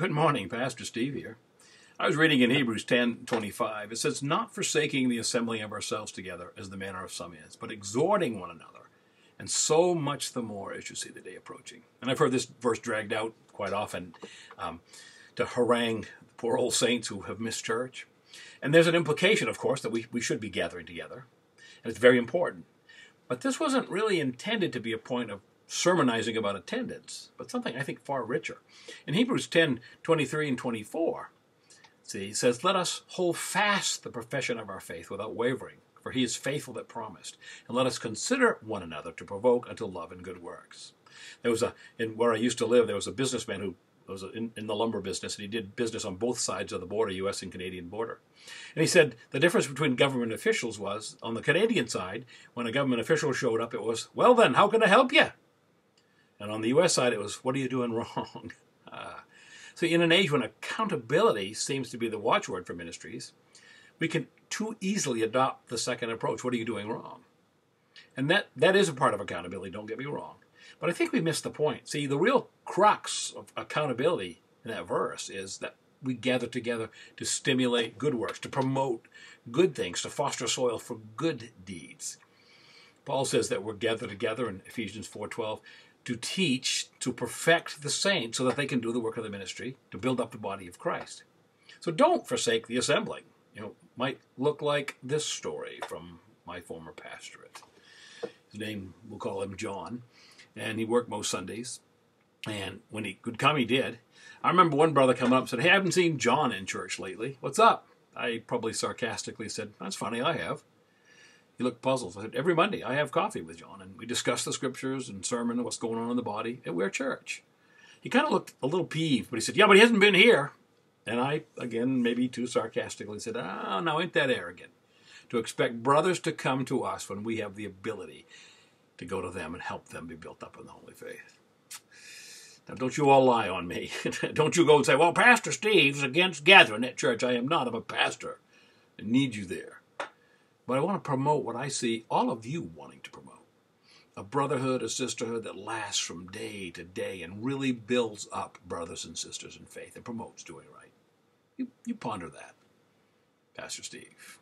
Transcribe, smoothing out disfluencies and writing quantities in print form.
Good morning, Pastor Steve here. I was reading in Hebrews 10:25. It says, "Not forsaking the assembling of ourselves together, as the manner of some is, but exhorting one another, and so much the more as you see the day approaching." And I've heard this verse dragged out quite often to harangue poor old saints who have missed church. And there's an implication, of course, that we should be gathering together, and it's very important. But this wasn't really intended to be a point of sermonizing about attendance, but something I think far richer. In Hebrews 10:23 and 24, he says, "Let us hold fast the profession of our faith without wavering, for he is faithful that promised. And let us consider one another to provoke unto love and good works." In where I used to live, there was a businessman who was in the lumber business, and he did business on both sides of the border, U.S. and Canadian border. And he said the difference between government officials was, on the Canadian side, when a government official showed up, it was, "Well then, how can I help you?" And on the U.S. side, it was, "What are you doing wrong?" So in an age when accountability seems to be the watchword for ministries, we can too easily adopt the second approach. What are you doing wrong? And that is a part of accountability, don't get me wrong. But I think we missed the point. See, the real crux of accountability in that verse is that we gather together to stimulate good works, to promote good things, to foster soil for good deeds. Paul says that we're gathered together in Ephesians 4:12 to teach, to perfect the saints so that they can do the work of the ministry, to build up the body of Christ. So don't forsake the assembling. Might look like this story from my former pastorate. His name, we'll call him John, and he worked most Sundays. And when he could come, he did. I remember one brother coming up and said, "Hey, I haven't seen John in church lately. What's up?" I probably sarcastically said, "That's funny, I have." He looked puzzled. I said, "Every Monday I have coffee with John, and we discuss the scriptures and sermon and what's going on in the body, and we're church." He kind of looked a little peeved, but he said, "Yeah, but he hasn't been here." And I, again, maybe too sarcastically said, "Oh, now ain't that arrogant to expect brothers to come to us when we have the ability to go to them and help them be built up in the holy faith." Now, don't you all lie on me. Don't you go and say, "Well, Pastor Steve's against gathering at church." I am not. I'm a pastor. I need you there. But I want to promote what I see all of you wanting to promote. A brotherhood, a sisterhood that lasts from day to day and really builds up brothers and sisters in faith and promotes doing right. You ponder that. Pastor Steve.